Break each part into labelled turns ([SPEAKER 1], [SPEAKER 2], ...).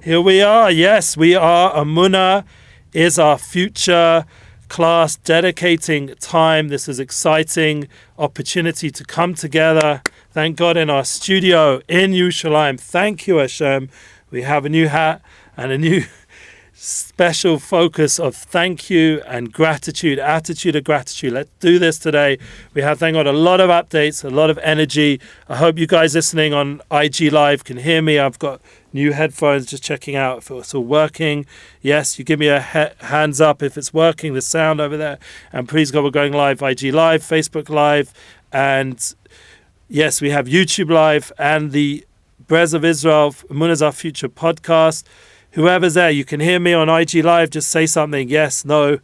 [SPEAKER 1] Here we are. Yes, we are. Emuna is our future class, dedicating time. This is exciting opportunity to come together. Thank God in our studio in Yerushalayim. Thank you, Hashem. We have a new hat and a new special focus of thank you and gratitude, attitude of gratitude. Let's do this today. We have, thank God, a lot of updates, a lot of energy. I hope you guys listening on IG Live can hear me. I've got new headphones, just checking out if it's all working. Yes, you give me a hands up if it's working, the sound over there. And please God, we're going live, IG Live, Facebook Live, and yes, we have YouTube Live and the Brez of Israel, Emuna's Our Future podcast. Whoever's there, you can hear me on IG Live, just say something, yes, no.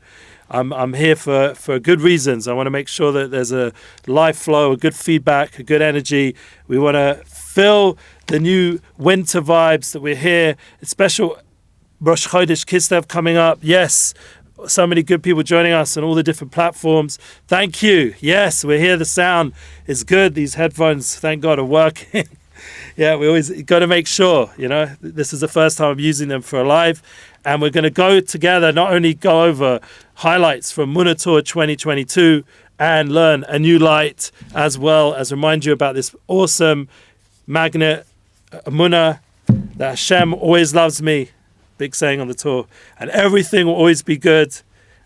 [SPEAKER 1] I'm here for good reasons. I want to make sure that there's a live flow, a good feedback, a good energy. We want to fill the new winter vibes that we're here. It's special Rosh Chodesh Kislev coming up. Yes, so many good people joining us on all the different platforms. Thank you. Yes, we're here. The sound is good. These headphones, thank God, are working. Yeah, we always got to make sure, this is the first time I'm using them for a live. And we're going to go together, not only go over highlights from Emuna Tour 2022 and learn a new light, as well as remind you about this awesome magnet, Emuna, that Hashem always loves me. Big saying on the tour. And everything will always be good.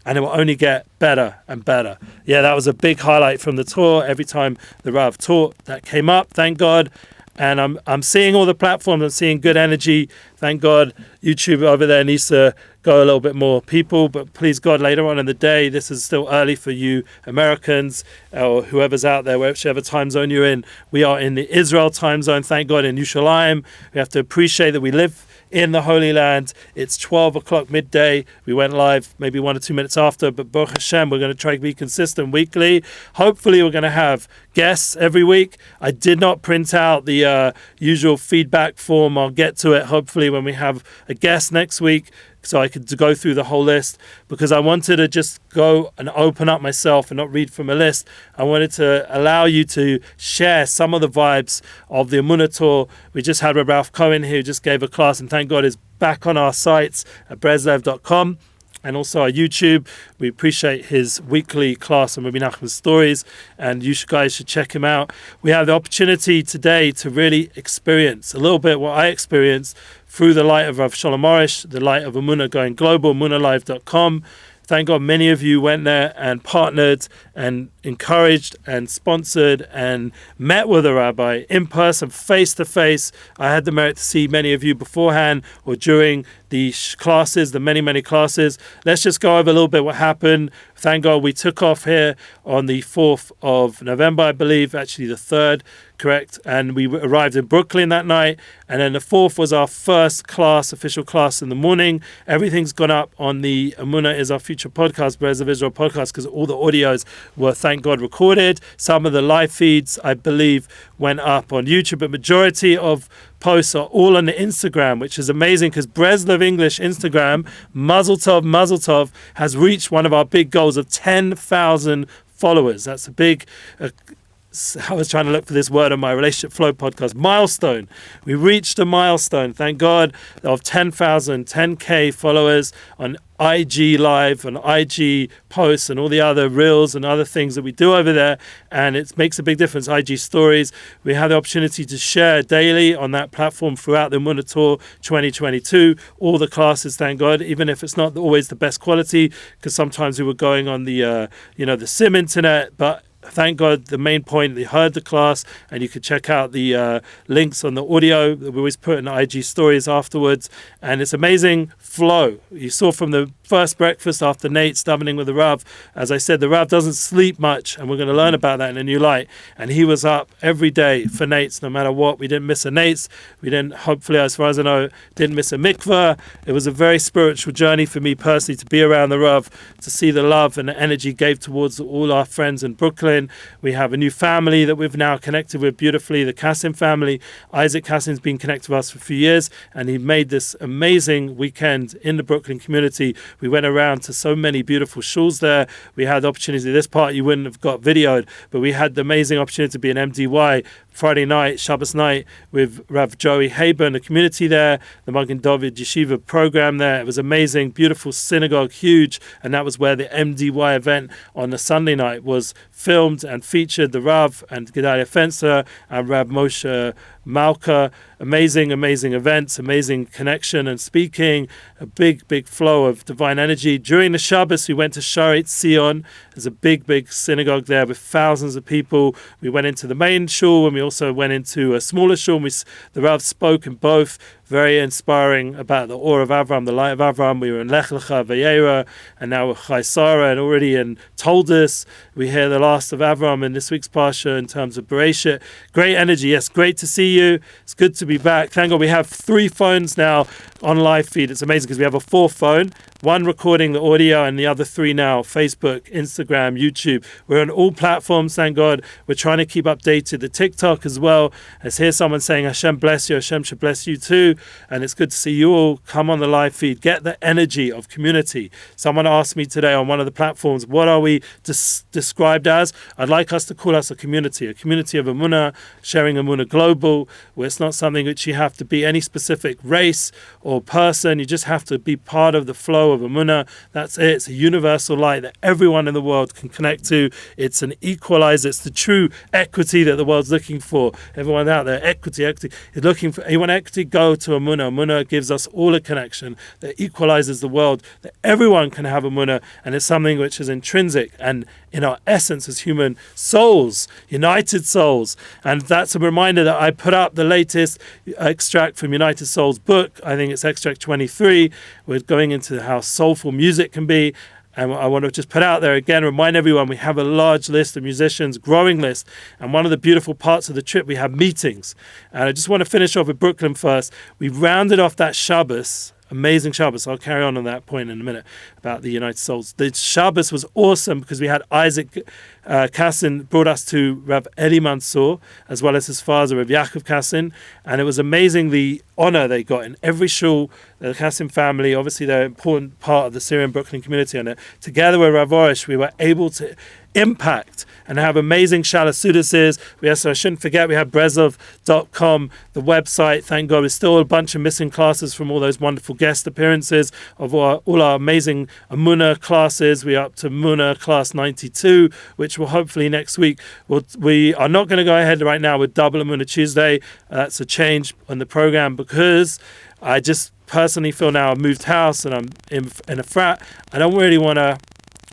[SPEAKER 1] And it will only get better and better. Yeah, that was a big highlight from the tour. Every time the Rav taught, that came up. Thank God. And I'm seeing all the platforms. I'm seeing good energy. Thank God. YouTube over there needs to go a little bit more people. But please God, later on in the day, this is still early for you Americans or whoever's out there, whichever time zone you're in. We are in the Israel time zone. Thank God in Yerushalayim. We have to appreciate that we live in the Holy Land. It's 12 o'clock midday. We went live maybe 1 or 2 minutes after, but Baruch Hashem, we're going to try to be consistent weekly. Hopefully we're going to have guests every week. I did not print out the usual feedback form. I'll get to it hopefully when we have a guest next week, so I could go through the whole list, because I wanted to just go and open up myself and not read from a list. I wanted to allow you to share some of the vibes of the Emuna Tour. We just had Ralph Cohen here, who just gave a class, and thank God is back on our sites at brezlev.com and also our YouTube. We appreciate his weekly class on Rabbi Nachman's stories, and you guys should check him out. We have the opportunity today to really experience a little bit what I experienced through the light of Rav Shalom Arush, the light of Emuna going global, emunalive.com. Thank God many of you went there and partnered and encouraged and sponsored and met with a rabbi in person, face to face. I had the merit to see many of you beforehand or during the classes, the many classes. Let's just go over a little bit what happened. Thank God we took off here on the 4th of November, I believe, actually the 3rd, correct? And we arrived in Brooklyn that night. And then the 4th was our first class, official class in the morning. Everything's gone up on the Emuna is Our Future podcast, Brez of Israel podcast, because all the audios were, thank God, recorded. Some of the live feeds, I believe, went up on YouTube, but majority of posts are all on the Instagram, which is amazing, because Breslov English Instagram, Mazel Tov, has reached one of our big goals of 10,000 followers. That's a big, I was trying to look for this word on my Relationship Flow podcast, milestone. We reached a milestone, thank God, of 10,000, 10K followers on IG Live and IG posts and all the other reels and other things that we do over there, and it makes a big difference. IG stories, we have the opportunity to share daily on that platform throughout the Emuna Tour 2022, all the classes, thank God, even if it's not always the best quality, because sometimes we were going on the the sim internet, but thank God, the main point, they heard the class, and you could check out the links on the audio that we always put in the IG stories afterwards. And it's amazing flow. You saw from the first breakfast after Nate's davening with the Rav, as I said, the Rav doesn't sleep much, and we're going to learn about that in a new light. And he was up every day for Nate's, no matter what. We didn't miss a Nate's. We didn't, hopefully, as far as I know, didn't miss a mikveh. It was a very spiritual journey for me personally to be around the Rav, to see the love and the energy he gave towards all our friends in Brooklyn. We have a new family that we've now connected with beautifully, the Kassim family. Isaac Kassim's been connected with us for a few years, and he made this amazing weekend in the Brooklyn community. We went around to so many beautiful shuls there. We had the opportunity, this part you wouldn't have got videoed, but we had the amazing opportunity to be in MDY Friday night, Shabbos night, with Rav Joey Haber, the community there, the Magen David Yeshiva program there. It was amazing, beautiful synagogue, huge, and that was where the MDY event on the Sunday night was filmed and featured. The Rav and Gedalia Fencer and Rav Moshe Malka. Amazing events, amazing connection and speaking, a big flow of divine energy. During the Shabbos, we went to Sharet Zion. There's a big synagogue there with thousands of people. We went into the main shul, and we also went into a smaller shul. The Rav spoke in both, very inspiring about the Or of Avram, the light of Avram. We were in Lech Lecha Vayera, and now we're Chai Sarah, and already in Toldus. We hear the last of Avram in this week's Parsha in terms of Bereshit. Great energy. Yes, great to see you. It's good to be back. Thank God we have 3 phones now on live feed. It's amazing because we have a 4th phone, one recording the audio and the other 3 now, Facebook, Instagram, YouTube. We're on all platforms, thank God. We're trying to keep updated. The TikTok as well. As hear someone saying, Hashem bless you, Hashem should bless you too. And it's good to see you all. Come on the live feed. Get the energy of community. Someone asked me today on one of the platforms, what are we described as? I'd like us to call us a community of Emuna, sharing Emuna global, where it's not something which you have to be any specific race or person. You just have to be part of the flow of Emuna. That's it. It's a universal light that everyone in the world can connect to. It's an equalizer. It's the true equity that the world's looking for. Everyone out there, equity is looking for. You want equity? Go to Emuna. Emuna gives us all a connection that equalizes the world, that everyone can have Emuna, and it's something which is intrinsic and in our essence as human souls, united souls. And that's a reminder that I put up the latest extract from United Souls book. I think it's extract 23. We're going into how soulful music can be. And I want to just put out there again, remind everyone, we have a large list of musicians, growing list. And one of the beautiful parts of the trip, we have meetings. And I just want to finish off with Brooklyn first. We rounded off that Shabbos, amazing Shabbos. I'll carry on that point in a minute about the United Souls. The Shabbos was awesome because we had Isaac Kassin brought us to Rav Eli Mansour, as well as his father, Rav Yaakov Kassin. And it was amazing the honor they got in every shul. The Kassin family, obviously they're an important part of the Syrian Brooklyn community. And together with Rav Orish, we were able to impact and have amazing Shalasudises. I shouldn't forget, we have Brezov.com, the website. Thank God, there's still a bunch of missing classes from all those wonderful guest appearances of all our amazing Emuna classes. We're up to Emuna class 92, which will hopefully next week. We are not going to go ahead right now with double Emuna Tuesday. That's a change on the program because I just personally feel now I've moved house and I'm in a frat. I don't really want to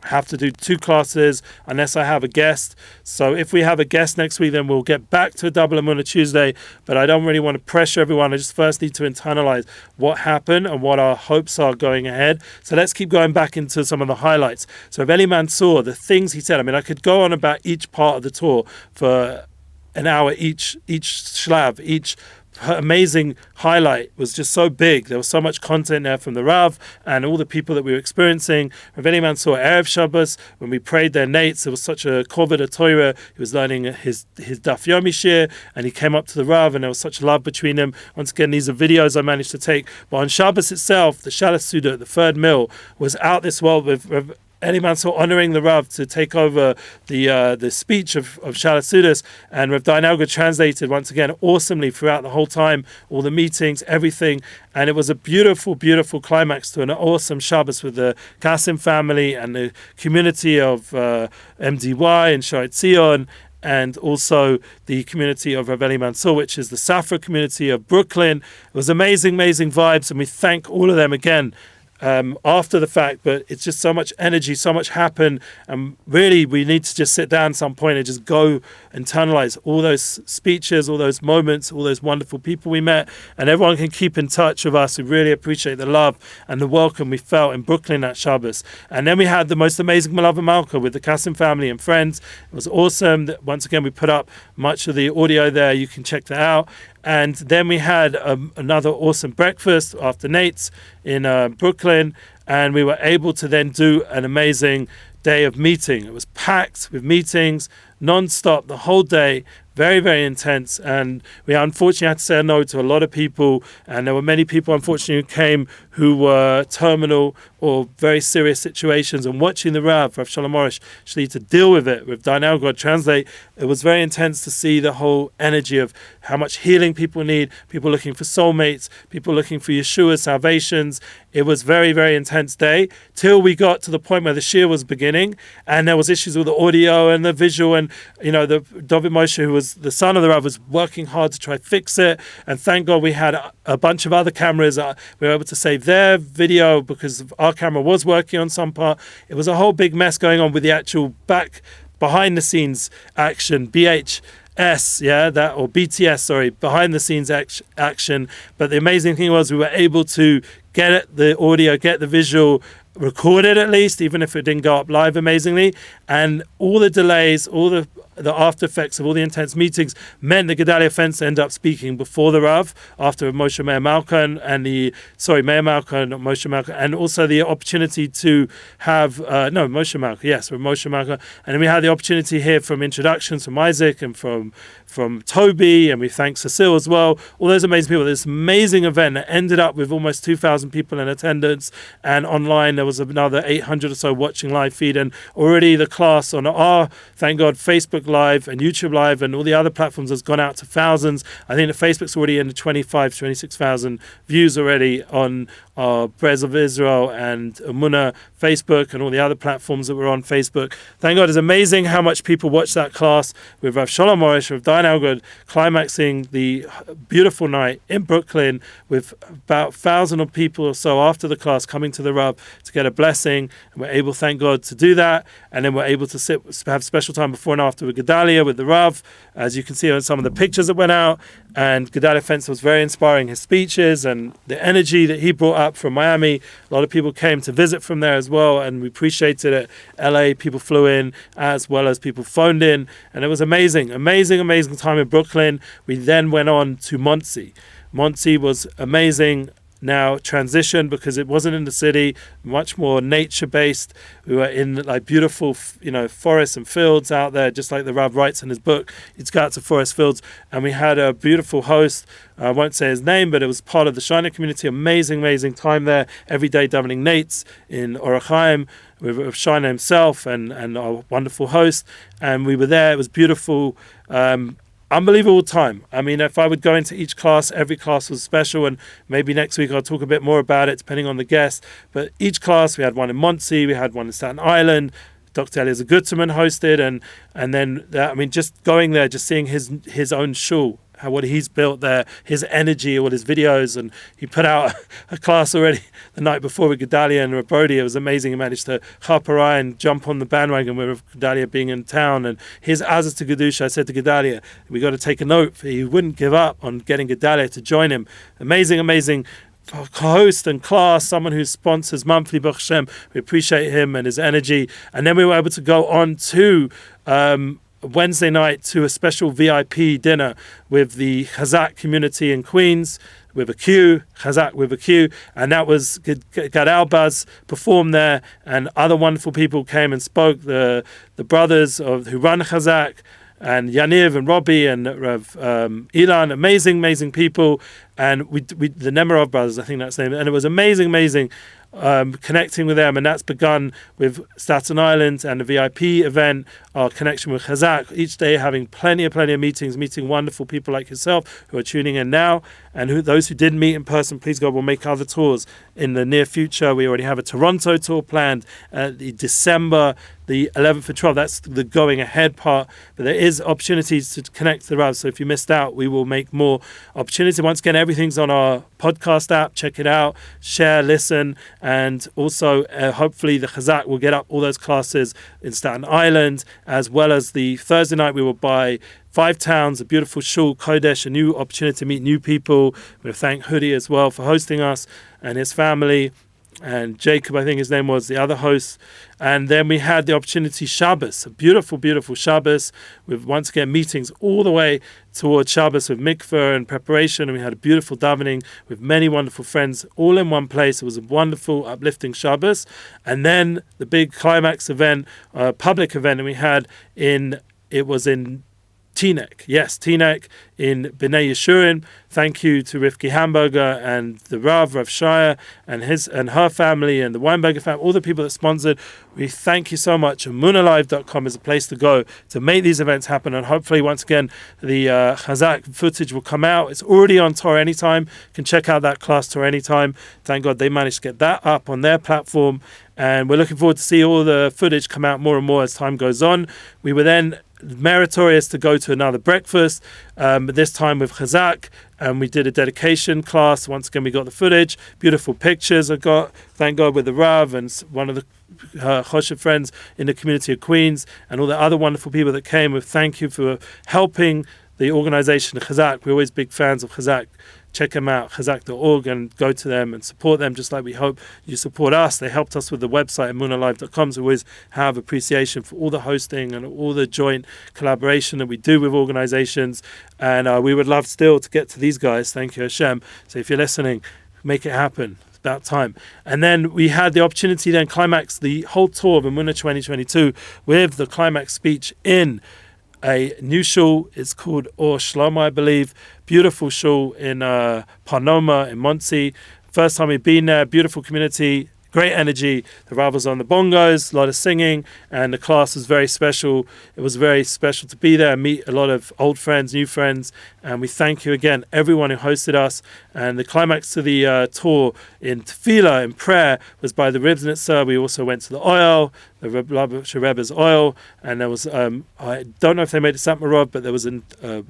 [SPEAKER 1] have to do 2 classes unless I have a guest. So if we have a guest next week, then we'll get back to a double Emuna Tuesday. But I don't really want to pressure everyone. I just first need to internalize what happened and what our hopes are going ahead. So let's keep going back into some of the highlights. So Eli Mansour, the things he said, I mean, I could go on about each part of the tour for an hour, each shlav, each amazing highlight was just so big. There was so much content there from the Rav and all the people that we were experiencing. Rav Eli Mansour, Erev Shabbos, when we prayed their nates, there was such a kovod of Torah. He was learning his Daf Yomi shir, and he came up to the Rav, and there was such love between them. Once again, these are videos I managed to take. But on Shabbos itself, the Shalas Suda, the third meal, was out this world with Rav Eli Mansour honouring the Rav to take over the speech of Shalas Sudas, and Rav Dainelga translated once again awesomely throughout the whole time, all the meetings, everything, and it was a beautiful climax to an awesome Shabbos with the Kassim family and the community of MDY and Sharet Zion, and also the community of Rav Eli Mansour, which is the Safra community of Brooklyn. It was amazing vibes, and we thank all of them again after the fact, but it's just so much energy, so much happened, and really we need to just sit down at some point and just go internalize all those speeches, all those moments, all those wonderful people we met, and everyone can keep in touch with us. We really appreciate the love and the welcome we felt in Brooklyn at Shabbos. And then we had the most amazing Malava Malka with the Kassim family and friends. It was awesome. Once again, we put up much of the audio there. You can check that out. And then we had another awesome breakfast after Nate's in Brooklyn, and we were able to then do an amazing day of meeting. It was packed with meetings, non-stop, the whole day. very, very intense. And we unfortunately had to say no to a lot of people. And there were many people, unfortunately, who came who were terminal or very serious situations. And watching the Rav Shalom Arush, actually to deal with it, with Darnell God translate, it was very intense to see the whole energy of how much healing people need, people looking for soulmates, people looking for Yeshua's salvations. It was very, very intense day till we got to the point where the Shir was beginning and there was issues with the audio and the visual. And, the David Moshe, who was the son of the Rav, was working hard to try to fix it. And thank God we had a bunch of other cameras. We were able to save their video because our camera was working on some part. It was a whole big mess going on with the actual behind the scenes action, BTS, behind the scenes action. But the amazing thing was we were able to get the audio, get the visual recorded at least, even if it didn't go up live amazingly. And all the delays, all the after effects of all the intense meetings meant the Gedalia Fence ended up speaking before the Rav, after Moshe Meir Malka Meir Malka, not Moshe Malka, and also the opportunity to have, Moshe Malka. And then we had the opportunity here from introductions from Isaac and from Toby, and we thank Cecile as well, all those amazing people. This amazing event that ended up with almost 2,000 people in attendance, and online there was another 800 or so watching live feed, and already the class on our, thank God, Facebook Live and YouTube Live and all the other platforms has gone out to thousands. I think the Facebook's already in the 26,000 views already on our Brez of Israel and Emuna Facebook and all the other platforms that were on Facebook. Thank God, it's amazing how much people watched that class with Rav Shalom Arush, with Diane Algod, climaxing the beautiful night in Brooklyn with about 1,000 of people or so after the class coming to the Rav to get a blessing. And we're able, thank God, to do that. And then we're able to have special time before and after with Gedalia, with the Rav, as you can see on some of the pictures that went out. And Gedalia Fence was very inspiring, his speeches and the energy that he brought up from Miami. A lot of people came to visit from there as well, and we appreciated it. LA, people flew in as well as people phoned in, and it was amazing time in Brooklyn. We then went on to Monsey. Monsey was amazing. Now transitioned because it wasn't in the city, much more nature-based. We were in beautiful, forests and fields out there, just like the Rav writes in his book. He'd go out to forest fields, and we had a beautiful host. I won't say his name, but it was part of the Shiner community. Amazing time there. Every day davening Nates in Orach Chaim with Shiner himself and our wonderful host. And we were there. It was beautiful. Unbelievable time. I mean, if I would go into each class, every class was special, and maybe next week I'll talk a bit more about it depending on the guest. But each class, we had one in Monsey, we had one in Staten Island. Dr. Eliezer Gutzman hosted, and then just going there, just seeing his own shul, what he's built there, his energy, all his videos, and he put out a class already the night before with Gedalia and Rabodi. It was amazing. He managed to chaparai and jump on the bandwagon with Gedalia being in town, and his Azaz to Gedusha. I said to Gedalia, we got to take a note. He wouldn't give up on getting Gedalia to join him. Amazing host and class, someone who sponsors monthly Baruch Hashem. We appreciate him and his energy. And then we were able to go on to Wednesday night to a special VIP dinner with the Chazak community in Queens with a Q, Chazak with a Q, and that was Gad Albaz performed there, and other wonderful people came and spoke. The brothers who run Chazak, and Yaniv and Robbie and Rav Ilan, amazing people, and we the Nemerov brothers, I think that's the name, and it was amazing connecting with them, and that's begun with Staten Island and the VIP event, our connection with Chazak, each day having plenty of meetings, meeting wonderful people like yourself who are tuning in now, and those who didn't meet in person, please God, we'll make other tours in the near future. We already have a Toronto tour planned the December the 11th and 12th. That's the going ahead part, but there is opportunities to connect to the Rav, so if you missed out, we will make more opportunities. Once again, everything's on our podcast app. Check it out, share, listen, and also hopefully the Chazak will get up all those classes in Staten Island, as well as the Thursday night we will buy 5 towns, a beautiful shul, Kodesh, a new opportunity to meet new people. We thank Hoodie as well for hosting us and his family, and Jacob, I think his name was, the other host. And then we had the opportunity Shabbos, a beautiful Shabbos, with once again meetings all the way towards Shabbos with mikveh and preparation. And we had a beautiful davening with many wonderful friends all in one place. It was a wonderful, uplifting Shabbos. And then the big climax event, public event, and we had in Teaneck. Yes, Teaneck in B'nai Yeshurun. Thank you to Rivki Hamburger and the Rav Shire and her family and the Weinberger family, all the people that sponsored. We thank you so much. AmunaLive.com is a place to go to make these events happen. And hopefully, once again, the Chazak footage will come out. It's already on Torah Anytime. You can check out that class Torah Anytime. Thank God they managed to get that up on their platform. And we're looking forward to see all the footage come out more and more as time goes on. We were then meritorious to go to another breakfast, this time with Chazak, and we did a dedication class. Once again, we got the footage, beautiful pictures I got, thank God, with the Rav and one of the Choshev friends in the community of Queens, and all the other wonderful people that came. With thank you for helping the organization Chazak. We're always big fans of Chazak. Check them out, chazak.org, and go to them and support them just like we hope you support us. They helped us with the website, emunalive.com, so we always have appreciation for all the hosting and all the joint collaboration that we do with organizations. And we would love still to get to these guys. Thank you, Hashem. So if you're listening, make it happen. It's about time. And then we had the opportunity then climax the whole tour of Emuna 2022 with the climax speech in a new shul. It's called Or Shlomo, I believe. Beautiful shul in Parnoma in Monsey. First time we've been there. Beautiful community. Great energy. The Rav was on the bongos, a lot of singing, and the class was very special. It was very special to be there and meet a lot of old friends, new friends, and we thank you again, everyone who hosted us. And the climax to the tour in tefillah, in prayer, was by the Ribnitzer. We also went to the oil, the Rebbe's oil, and there was, I don't know if they made a Satmarov, but there was a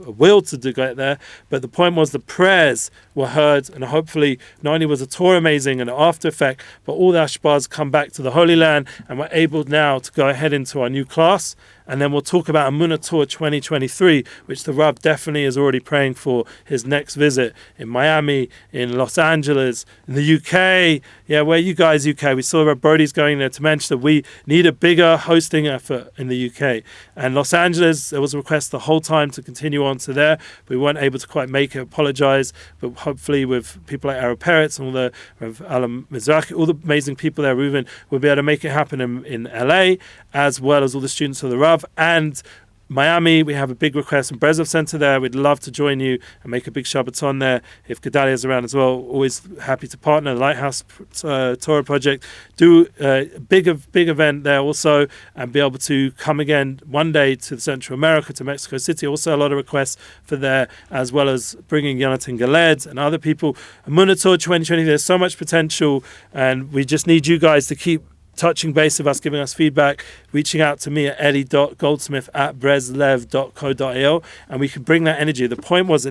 [SPEAKER 1] will to get there. But the point was the prayers were heard, and hopefully not only was the tour amazing and the after effect, but all the Ashbaz come back to the Holy Land, and we're able now to go ahead into our new class. And then we'll talk about Emuna Tour 2023, which the Rav definitely is already praying for his next visit in Miami, in Los Angeles, in the UK. Yeah, where you guys, UK? We saw Rav Brody's going there to Manchester. We need a bigger hosting effort in the UK. And Los Angeles, there was a request the whole time to continue on to there. We weren't able to quite make it, apologize. But hopefully with people like Arab Peretz and all the Rav Alam Mizrahi, all the amazing people there, Reuven, we'll be able to make it happen in LA, as well as all the students of the Rav. And Miami, we have a big request from Brezov Center there. We'd love to join you and make a big Shabbaton there. If Gedalia is around as well, always happy to partner. The Lighthouse Torah Project, do a big event there also, and be able to come again one day to Central America, to Mexico City. Also a lot of requests for there, as well as bringing Jonathan Galed and other people. Emuna Tour 2020, there's so much potential, and we just need you guys to keep touching base with us, giving us feedback, reaching out to me at eddie.goldsmith@breslev.co.il, and we can bring that energy. The point was,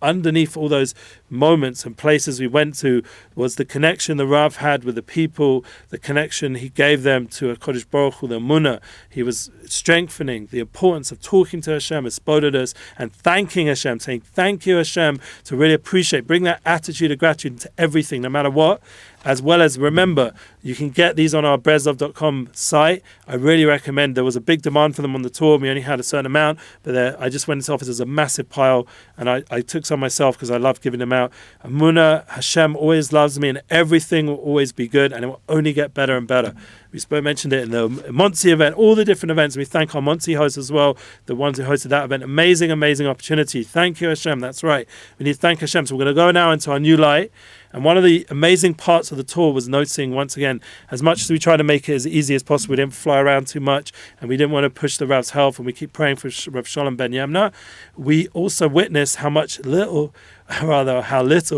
[SPEAKER 1] underneath all those moments and places we went to, was the connection the Rav had with the people, the connection he gave them to a Kodesh Baruch Hu, the Emuna. He was strengthening the importance of talking to Hashem, as Spododus, and thanking Hashem, saying thank you Hashem, to really appreciate, bring that attitude of gratitude into everything, no matter what. As well as, remember, you can get these on our breslov.com site. I really recommend. There was a big demand for them on the tour. We only had a certain amount, but I just went into office. There's a massive pile, and I took some myself because I love giving them out. Emuna, Hashem always loves me, and everything will always be good, and it will only get better and better. We mentioned it in the Monsey event, all the different events. We thank our Monsey hosts as well, the ones who hosted that event. Amazing, amazing opportunity. Thank you, Hashem. That's right. We need to thank Hashem. So we're going to go now into our new light. And one of the amazing parts of the tour was noticing, once again, as much as we try to make it as easy as possible, we didn't fly around too much, and we didn't want to push the Rav's health, and we keep praying for Rav Shalom Ben Yamna. We also witnessed how little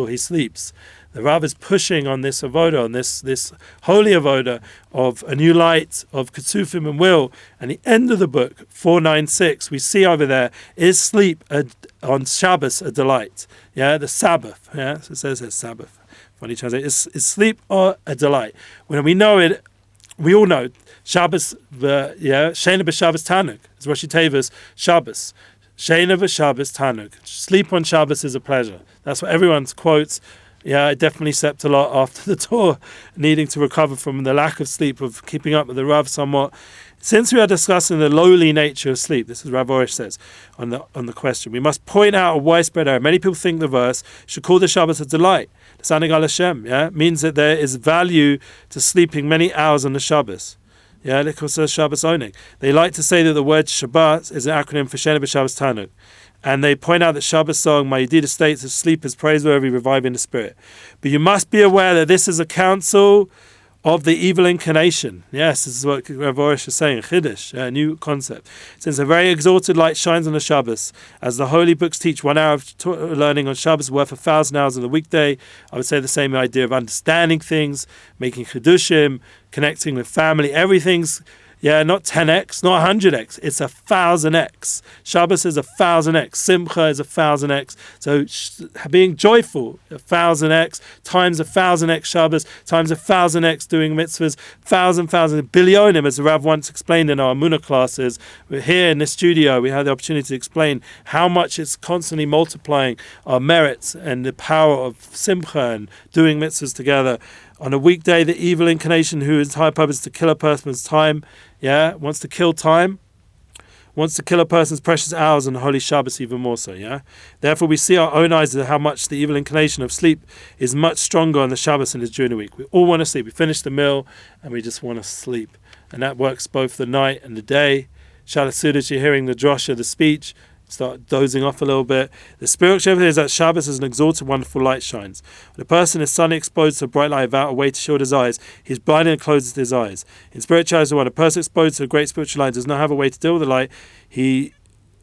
[SPEAKER 1] he sleeps. The Rav is pushing on this avoda, on this holy avoda of a new light, of Ketzufim and will. And the end of the book, 496, we see over there, is sleep on Shabbos a delight. Yeah, the Sabbath. Yeah, so it says here, Sabbath. Funny translation. Is sleep or a delight? When we know it, we all know Shabbos. Sheina b'Shabbos Tanuk. It's Rosh Tevis Shabbos. Sheina b'Shabbos Tanuk. Sleep on Shabbos is a pleasure. That's what everyone quotes. Yeah, I definitely slept a lot after the tour, needing to recover from the lack of sleep, of keeping up with the Rav somewhat. Since we are discussing the lowly nature of sleep, this is Rav Orish says on the question, we must point out a widespread error. Many people think the verse should call the Shabbos a delight. The Sanig al Hashem, means that there is value to sleeping many hours on the Shabbos. Yeah, Likos Shabbos Onig. They like to say that the word Shabbat is an acronym for Shena B'Shabbos Tanug. And they point out that Shabbos song, My Yedida states that sleep is praiseworthy, reviving the spirit. But you must be aware that this is a counsel of the evil inclination. Yes, this is what Rav Orish is saying, Chiddush, a new concept. Since a very exalted light shines on the Shabbos, as the holy books teach, 1 hour of learning on Shabbos is worth 1,000 hours on the weekday. I would say the same idea of understanding things, making Chiddushim, connecting with family, everything's not 10x, not 100x. It's 1,000x. Shabbos is 1,000x. Simcha is 1,000x. So being joyful, 1,000x times 1,000x Shabbos times 1,000x doing mitzvahs, 1,000 billionim, as the Rav once explained in our Emuna classes. We're here in the studio. We had the opportunity to explain how much it's constantly multiplying our merits and the power of simcha and doing mitzvahs together. On a weekday, the evil inclination, whose entire purpose is to kill a person's time, wants to kill time, wants to kill a person's precious hours on the Holy Shabbos even more so, Therefore, we see our own eyes how much the evil inclination of sleep is much stronger on the Shabbos than it is during the week. We all want to sleep. We finish the meal and we just want to sleep. And that works both the night and the day. Shalas Sudash, you're hearing the drosha, the speech, start dozing off a little bit. The spiritual evidence is that Shabbos is an exalted, wonderful light shines. When a person is suddenly exposed to a bright light without a way to shield his eyes, he is blinded and closes his eyes. In spirituality, when a person exposed to a great spiritual light does not have a way to deal with the light, he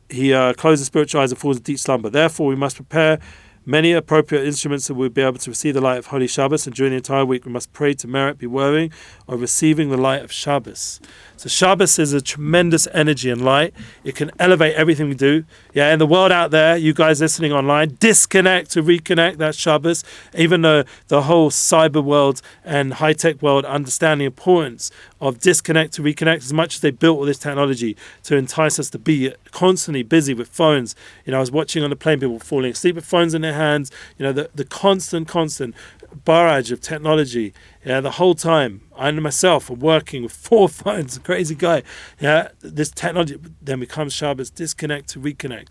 [SPEAKER 1] closes spiritual eyes and falls into deep slumber. Therefore, we must prepare many appropriate instruments that we'll be able to receive the light of Holy Shabbos, and during the entire week we must pray to merit, be worthy of receiving the light of Shabbos. So Shabbos is a tremendous energy and light. It can elevate everything we do. In the world out there, you guys listening online, disconnect to reconnect, that's Shabbos. Even though the whole cyber world and high-tech world understand the importance of disconnect to reconnect, as much as they built all this technology to entice us to be constantly busy with phones. I was watching on the plane people falling asleep with phones in their hands. The constant barrage of technology. The whole time I myself am working with 4 phones, a crazy guy. This technology, then becomes Shabbos, disconnect to reconnect.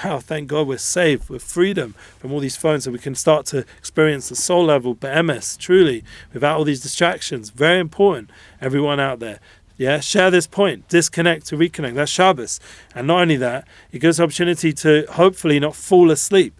[SPEAKER 1] Now, thank God we're safe, we're freedom from all these phones, so we can start to experience the soul level, be'emes, truly, without all these distractions. Very important, everyone out there. Share this point. Disconnect to reconnect. That's Shabbos. And not only that, it gives opportunity to hopefully not fall asleep.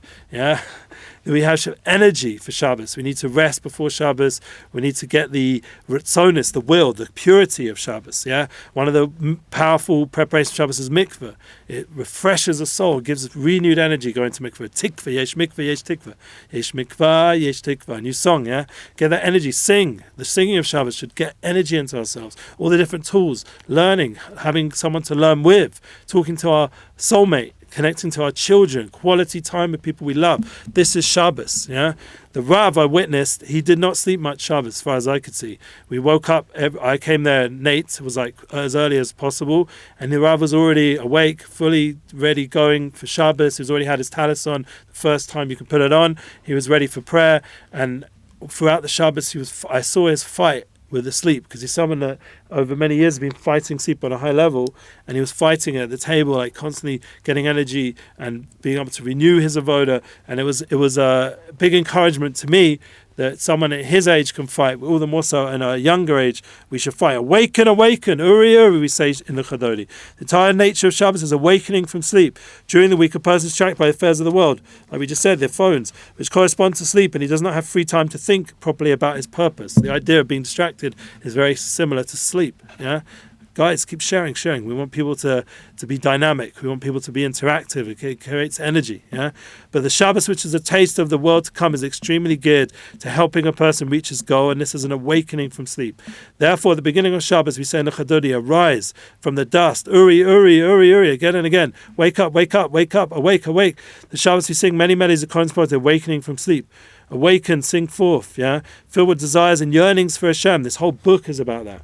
[SPEAKER 1] We have energy for Shabbos. We need to rest before Shabbos. We need to get the ritzonis, the will, the purity of Shabbos. One of the powerful preparations for Shabbos is mikveh. It refreshes the soul, gives renewed energy going to mikveh. Tikvah, yesh mikveh, yesh tikvah. Yesh mikvah, yesh tikvah. New song, Get that energy. Sing. The singing of Shabbos should get energy into ourselves. All the different tools. Learning. Having someone to learn with. Talking to our soulmate. Connecting to our children, quality time with people we love. This is Shabbos, The Rav I witnessed, he did not sleep much Shabbos, as far as I could see. We woke up, I came there, Nate was like as early as possible, and the Rav was already awake, fully ready, going for Shabbos. He's already had his talis on, the first time you can put it on. He was ready for prayer, and throughout the Shabbos, I saw his fight with the sleep, because he's someone that over many years has been fighting sleep on a high level, and he was fighting at the table, like constantly getting energy and being able to renew his avoda. And it was a big encouragement to me that someone at his age can fight, all the more so in a younger age, we should fight. Awaken, awaken, uri, uri, we say in the Chadodi. The entire nature of Shabbos is awakening from sleep. During the week, a person is distracted by the affairs of the world, like we just said, their phones, which correspond to sleep, and he does not have free time to think properly about his purpose. The idea of being distracted is very similar to sleep, Guys, keep sharing. We want people to be dynamic. We want people to be interactive. It creates energy, But the Shabbos, which is a taste of the world to come, is extremely geared to helping a person reach his goal, and this is an awakening from sleep. Therefore, at the beginning of Shabbos, we say in the Chadodi, arise from the dust, uri, uri, uri, uri, again and again. Wake up, wake up, wake up, awake, awake. The Shabbos, we sing many melodies that correspond to awakening from sleep. Awaken, sing forth, filled with desires and yearnings for Hashem. This whole book is about that,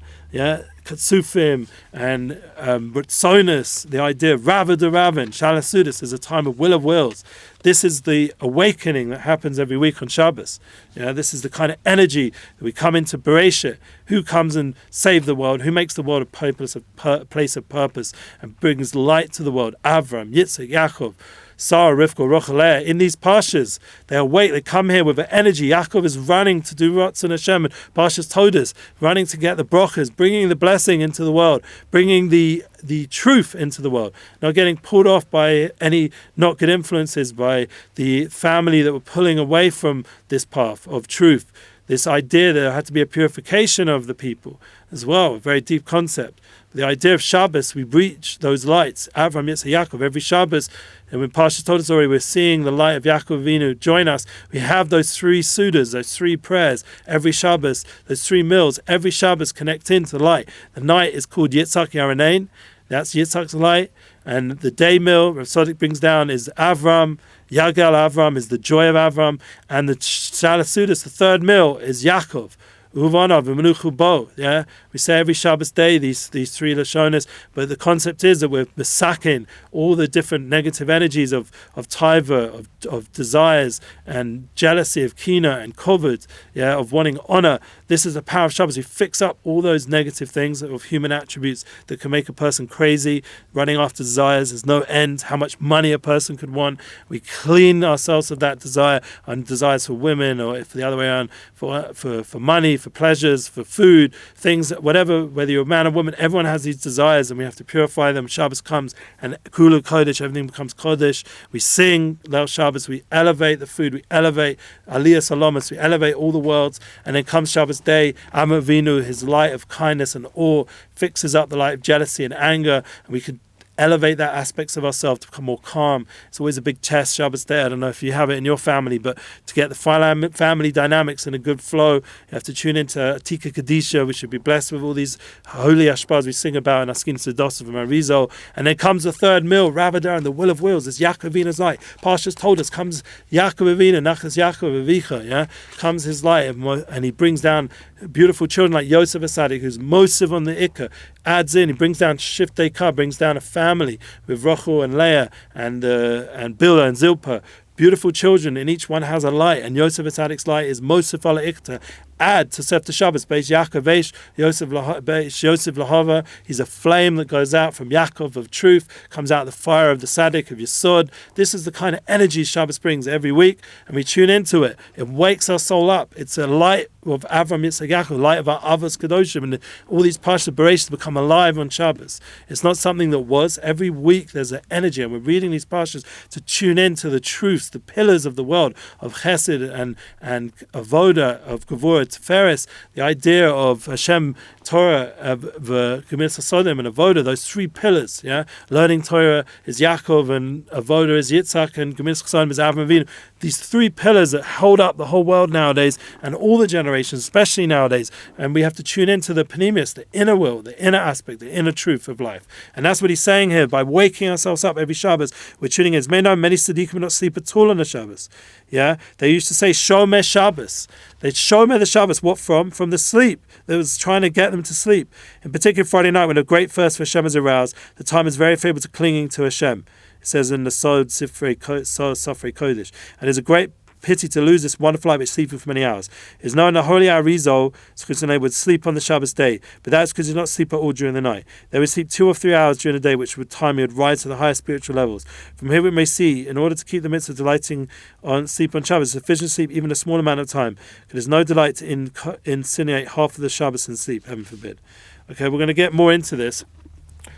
[SPEAKER 1] Katsufim and Ritzonis, the idea of Rava de Ravin, Shalasudis is a time of will of wills. This is the awakening that happens every week on Shabbos. This is the kind of energy that we come into Bereshit. Who comes and saves the world? Who makes the world a place of purpose and brings light to the world? Avram, Yitzchak, Yaakov. Sarah, Rivka, Rachel, Leah, in these pashas, they awake, they come here with energy. Yaakov is running to do Ratzon Hashem, and Pashas Todas, running to get the brachas, bringing the blessing into the world, bringing the truth into the world, not getting pulled off by any not good influences, by the family that were pulling away from this path of truth. This idea that there had to be a purification of the people as well, a very deep concept. The idea of Shabbos, we reach those lights, Avram, Yitzchak, Yaakov, every Shabbos, and when Parsha told us already, we're seeing the light of Yaakov Avinu join us. We have those three sudas, those three prayers, every Shabbos, those three meals, every Shabbos connect into the light. The night is called Yitzchak Yaranein, that's Yitzchak's light, and the day meal, Rav Tzadok brings down, is Avram, Yagal Avram is the joy of Avram, and the Shalas Sudas, the third meal, is Yaakov. Uvanav, Menuchu Bo. Yeah, we say every Shabbos day these three Lashonas, but the concept is that we're besaking all the different negative energies of taiva, of desires and jealousy, of kina and kovod, yeah, of wanting honor. This is the power of Shabbos. We fix up all those negative things of human attributes that can make a person crazy, running after desires. There's no end how much money a person could want. We clean ourselves of that desire, and desires for women, or if the other way around, for money, for pleasures, for food, things, whatever, whether you're a man or woman, everyone has these desires, and we have to purify them. Shabbos comes, and Kula Kodesh, everything becomes Kodesh. We sing Leil Shabbos, we elevate the food, we elevate Aliyah Salomas, we elevate all the worlds, and then comes Shabbos day, Am Avinu, his light of kindness and awe, fixes up the light of jealousy and anger, and we can elevate that aspects of ourselves to become more calm. It's always a big test, Shabbos day. I don't know if you have it in your family, but to get the family dynamics in a good flow, you have to tune into Tika Kadisha. We should be blessed with all these holy ashpaz we sing about in Askin Sedosov and Marizo. And then comes the third meal, Ravadar and the will of wills. It's Yaakov Avina's light. Parshas told us, comes Yaakov Avina, Nachas Yaakov Avicha, yeah? Comes his light, and he brings down beautiful children like Yosef Asadik, who's Mosiv on the Ikka, adds in, he brings down Shiftei Ka, brings down a family with Rachel and Leah and Bilhah and Zilpah, beautiful children, and each one has a light, and Yosef Asadik's light is Mosif ala Ikta. Add to Sefta Shabbos, Beis Yaakov Eish, Yosef Lahava. He's a flame that goes out from Yaakov of truth, comes out the fire of the Sadik, of Yesod. This is the kind of energy Shabbos brings every week, and we tune into it. It wakes our soul up. It's a light of Avram Yitzchak Yaakov, light of our Avos Kedoshim, and all these Parshat Bereshit become alive on Shabbos. It's not something that was. Every week there's an energy, and we're reading these Parshas to tune into the truths, the pillars of the world, of Chesed and Avoda, of Gevurah, Tiferes, the idea of Hashem, Torah, Gemilas Hasodim, and Avoda, those three pillars. Yeah, learning Torah is Yaakov, and Avoda is Yitzchak, and Gemilas Hasodim is Avram Avinu. These three pillars that hold up the whole world nowadays, and all the generations, especially nowadays. And we have to tune into the Panemius, the inner will, the inner aspect, the inner truth of life. And that's what he's saying here. By waking ourselves up every Shabbos, we're tuning in. It's made known many tzaddikim not sleep at all on the Shabbos. Yeah, they used to say Shomer Shabbos. They'd Shomer the Shabbos. What from? From the sleep. That was trying to get them to sleep. In particular, Friday night, when a great thirst for Hashem is aroused, the time is very favorable to clinging to Hashem. It says in the Sod Sifrei Kodesh. And there's a great pity to lose this wonderful light which sleeping for many hours. It is known that holy Arizal would sleep on the Shabbos day, but that's because he did not sleep at all during the night. They would sleep 2 or 3 hours during the day, which would time he would rise to the higher spiritual levels. From here we may see, in order to keep the mitzvah delighting on sleep on Shabbos, sufficient sleep even a small amount of time. It is no delight to insinuate half of the Shabbos in sleep, heaven forbid. Okay, we're going to get more into this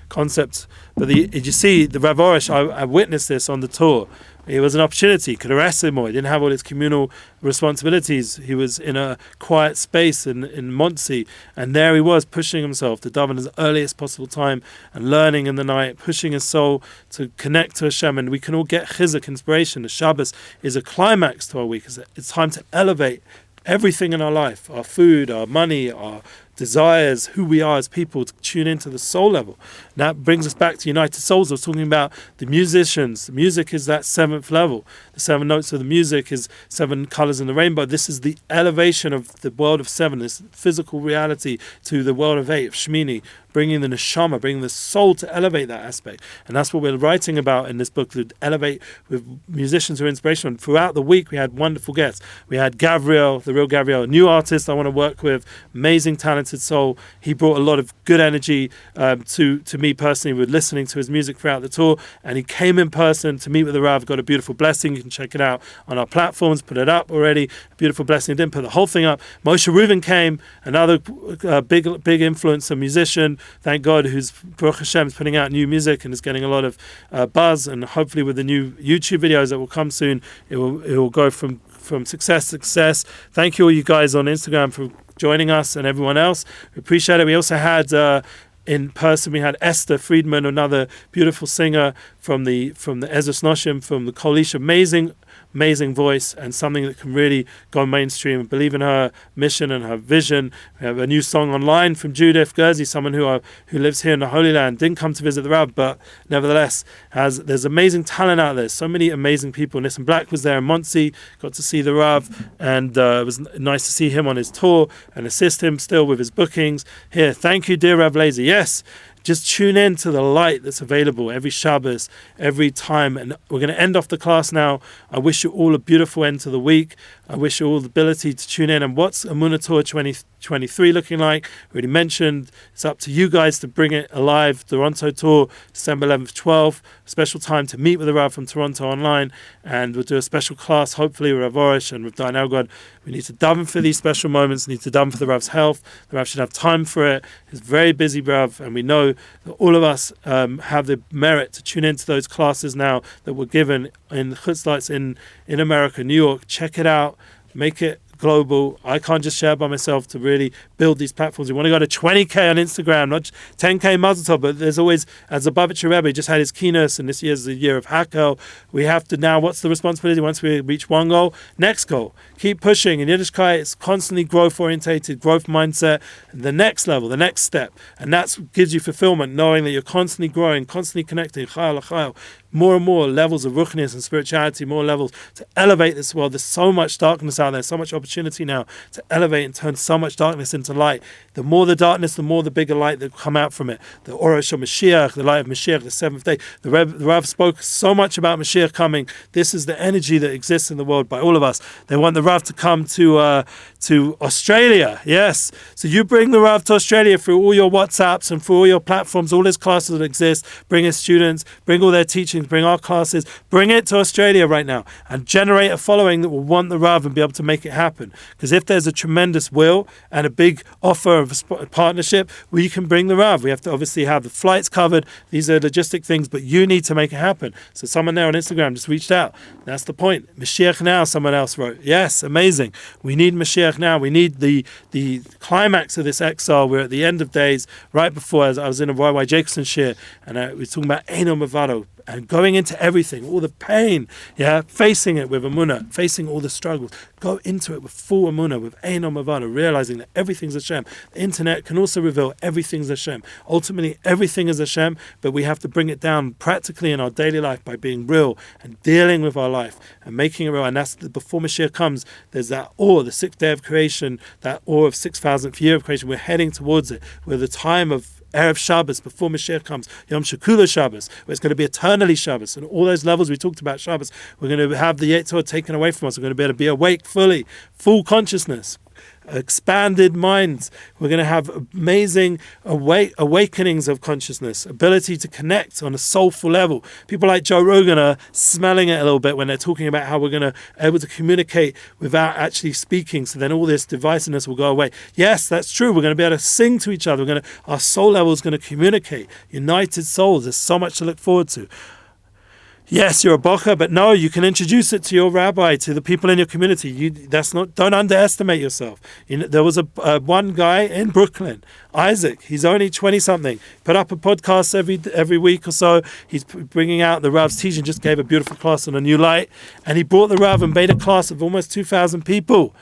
[SPEAKER 1] concept, but you see, the Rav Orish, I witnessed this on the tour. It was an opportunity. He could arrest him more. He didn't have all his communal responsibilities. He was in a quiet space in Monsey, and there he was pushing himself to daven as early as possible time and learning in the night, pushing his soul to connect to Hashem. And we can all get chizuk, inspiration. The Shabbos is a climax to our week. It's time to elevate everything in our life, our food, our money, our desires, who we are as people, to tune into the soul level. And that brings us back to United Souls. I was talking about the musicians. The music is that 7th level. The 7 notes of the music is 7 colors in the rainbow. This is the elevation of the world of 7, this physical reality, to the world of 8, of Shmini, bringing the neshama, bringing the soul to elevate that aspect. And that's what we're writing about in this book, to elevate with musicians who are inspirational. Throughout the week, we had wonderful guests. We had Gabriel, the real Gabriel, a new artist I want to work with, amazing, talented talented soul. He brought a lot of good energy to me personally with listening to his music throughout the tour. And he came in person to meet with the Rav, got a beautiful blessing. You can check it out on our platforms, put it up already. A beautiful blessing. He didn't put the whole thing up. Moshe Rubin came, another big influencer, musician, thank God, who's, Baruch Hashem, is putting out new music and is getting a lot of buzz. And hopefully with the new YouTube videos that will come soon, it will go from success to success. Thank you all you guys on Instagram for joining us and everyone else. We appreciate it. We also had in person, we had Esther Friedman, another beautiful singer from the Ezras Noshim, from the Kolish. Amazing voice and something that can really go mainstream. And believe in her mission and her vision. We have a new song online from Judith Gersey, someone who lives here in the Holy Land. Didn't come to visit the Rav, but nevertheless there's amazing talent out there. So many amazing people. Nissan Black was there in Monsey, got to see the Rav, and it was nice to see him on his tour and assist him still with his bookings. Here, thank you, dear Rav Lazy. Yes. Just tune in to the light that's available every Shabbos, every time. And we're going to end off the class now. I wish you all a beautiful end to the week. I wish you all the ability to tune in. And what's Emuna Tour 2023 looking like? I already mentioned, it's up to you guys to bring it alive. Toronto Tour, December 11th, 12th. Special time to meet with the Rav from Toronto online. And we'll do a special class, hopefully, with Rav Orish and with Diane Elgod. We need to daven for these special moments. We need to daven for the Rav's health. The Rav should have time for it. He's a very busy Rav, and we know that all of us have the merit to tune into those classes now that were given in Chutzlatz in America, New York. Check it out. Make it global. I can't just share by myself to really build these platforms. We want to go to 20K on Instagram, not 10K Mazel Tov, but there's always, as the Lubavitcher Rebbe just had his keynote, and this year's the year of Hakel, we have to now, what's the responsibility once we reach one goal? Next goal. Keep pushing. In Yiddishkeit, it's constantly growth-orientated, growth mindset, and the next level, the next step. And that gives you fulfillment, knowing that you're constantly growing, constantly connecting, chayal chayal. More and more levels of ruchnius and spirituality, more levels to elevate this world. There's so much darkness out there, so much opportunity now to elevate and turn so much darkness into light. The more the darkness, the more the bigger light that come out from it. The Orosh of Mashiach, the light of Mashiach, the seventh day. The Rav spoke so much about Mashiach coming. This is the energy that exists in the world by all of us. They want the Rav to come to Australia. Yes. So you bring the Rav to Australia through all your WhatsApps and through all your platforms, all his classes that exist. Bring his students, bring all their teachings, bring our classes, bring it to Australia right now and generate a following that will want the Rav and be able to make it happen. Because if there's a tremendous will and a big offer of a partnership, we can bring the Rav. We have to obviously have the flights covered. These are logistic things, but you need to make it happen. So someone there on Instagram just reached out. That's the point. Mashiach now, someone else wrote. Yes, amazing. We need Mashiach now. We need the climax of this exile. We're at the end of days, right before, as I was in a Y.Y. Jacobson shir, and we were talking about Eino Mavado, and going into everything, all the pain, facing it with Emuna, facing all the struggles. Go into it with full Emuna, with Eino Mavado, realizing that everything's Hashem. The internet can also reveal everything's Hashem. Ultimately, everything is Hashem, but we have to bring it down practically in our daily life by being real and dealing with our life and making it real. And that's before Mashiach comes, there's that awe, the sixth day of creation, that awe of 6,000th year of creation. We're heading towards it. We're the time of Erev Shabbos, before Mashiach comes, Yom Shekula Shabbos, where it's going to be eternally Shabbos. And all those levels we talked about Shabbos, we're going to have the Yetzer taken away from us. We're going to be able to be awake fully, full consciousness, expanded minds. We're going to have amazing awakenings of consciousness, ability to connect on a soulful level. People like Joe Rogan are smelling it a little bit when they're talking about how we're going to be able to communicate without actually speaking, so then all this divisiveness will go away. Yes, that's true. We're going to be able to sing to each other. Our soul level is going to communicate. United souls. There's so much to look forward to. Yes, you're a bocher, but no, you can introduce it to your rabbi, to the people in your community. Don't underestimate yourself. There was one guy in Brooklyn, Isaac. He's only 20-something. Put up a podcast every week or so. He's bringing out the Rav's teaching. Just gave a beautiful class on a new light, and he brought the Rav and made a class of almost 2,000 people.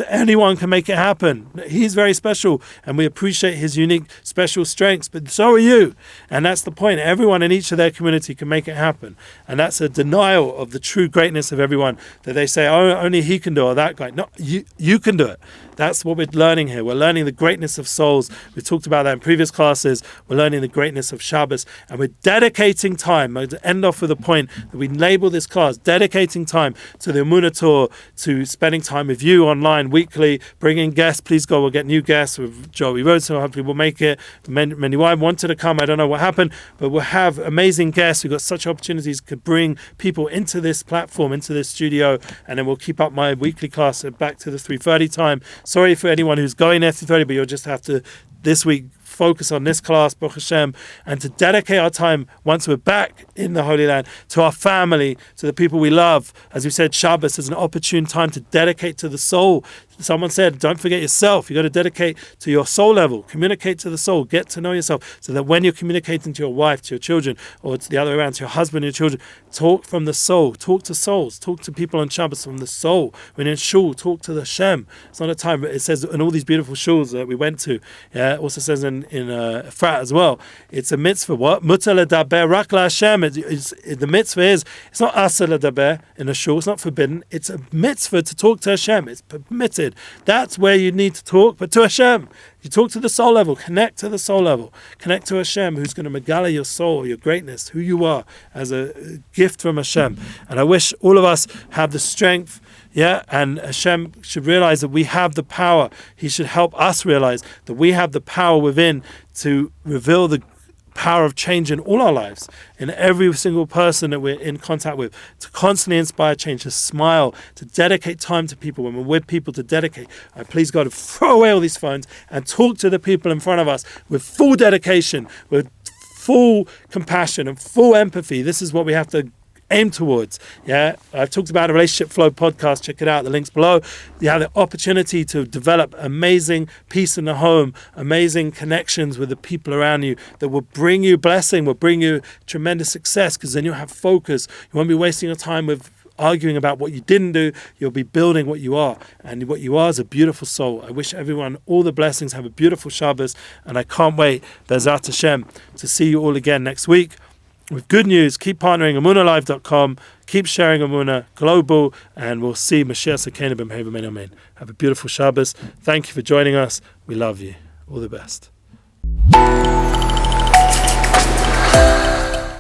[SPEAKER 1] Anyone can make it happen. He's very special, and we appreciate his unique, special strengths, but so are you. And that's the point. Everyone in each of their community can make it happen. And that's a denial of the true greatness of everyone, that they say, oh, only he can do it, or that guy. No, you can do it. That's what we're learning here. We're learning the greatness of souls. We've talked about that in previous classes. We're learning the greatness of Shabbos. And we're dedicating time. I'm going to end off with a point that we label this class, dedicating time to the Emuna tour, to spending time with you online weekly, bringing guests. Please God, we'll get new guests with Joey Rhodes, so hopefully we'll make it. Many wanted to come. I don't know what happened, but we'll have amazing guests. We've got such opportunities to bring people into this platform, into this studio, and then we'll keep up my weekly class back to the 3:30 time. Sorry for anyone who's going there 3:30, but you'll just have to this week focus on this class, Baruch Hashem, and to dedicate our time once we're back in the Holy Land to our family, to the people we love. As we said, Shabbos is an opportune time to dedicate to the soul. Someone said, don't forget yourself. You got to dedicate to your soul level. Communicate to the soul. Get to know yourself so that when you're communicating to your wife, to your children, or to the other way around, to your husband and your children, talk from the soul. Talk to souls. Talk to people on Shabbos from the soul. When you're in shul, talk to the Shem. It's not a time, but it says in all these beautiful shuls that we went to, it also says in Efrat as well, it's a mitzvah. What? Mutar ledaber rak la Hashem. The mitzvah is, it's not asar ledaber in a shul. It's not forbidden. It's a mitzvah to talk to Hashem. It's permitted. That's where you need to talk, but to Hashem. You talk to the soul level, connect to the soul level, connect to Hashem, who's going to megala your soul, your greatness, who you are as a gift from Hashem. And I wish all of us have the strength, and Hashem should realize that we have the power. He should help us realize that we have the power within to reveal the power of change in all our lives, in every single person that we're in contact with, to constantly inspire change, to smile, to dedicate time to people when we're with people, to dedicate. I please God to throw away all these phones and talk to the people in front of us with full dedication, with full compassion and full empathy. This is what we have to aim towards. I've talked about a Relationship Flow podcast. Check it out. The link's below. You have the opportunity to develop amazing peace in the home, amazing connections with the people around you that will bring you blessing, will bring you tremendous success, because then you'll have focus. You won't be wasting your time with arguing about what you didn't do. You'll be building what you are, and what you are is a beautiful soul. I wish everyone all the blessings. Have a beautiful Shabbos, and I can't wait, Be'ezrat Hashem, to see you all again next week with good news. Keep partnering, AmunaLive.com. Keep sharing Emuna Global, and we'll see Mashiach Sakena B'Meher B'Amen Amen. Have a beautiful Shabbos. Thank you for joining us. We love you. All the best.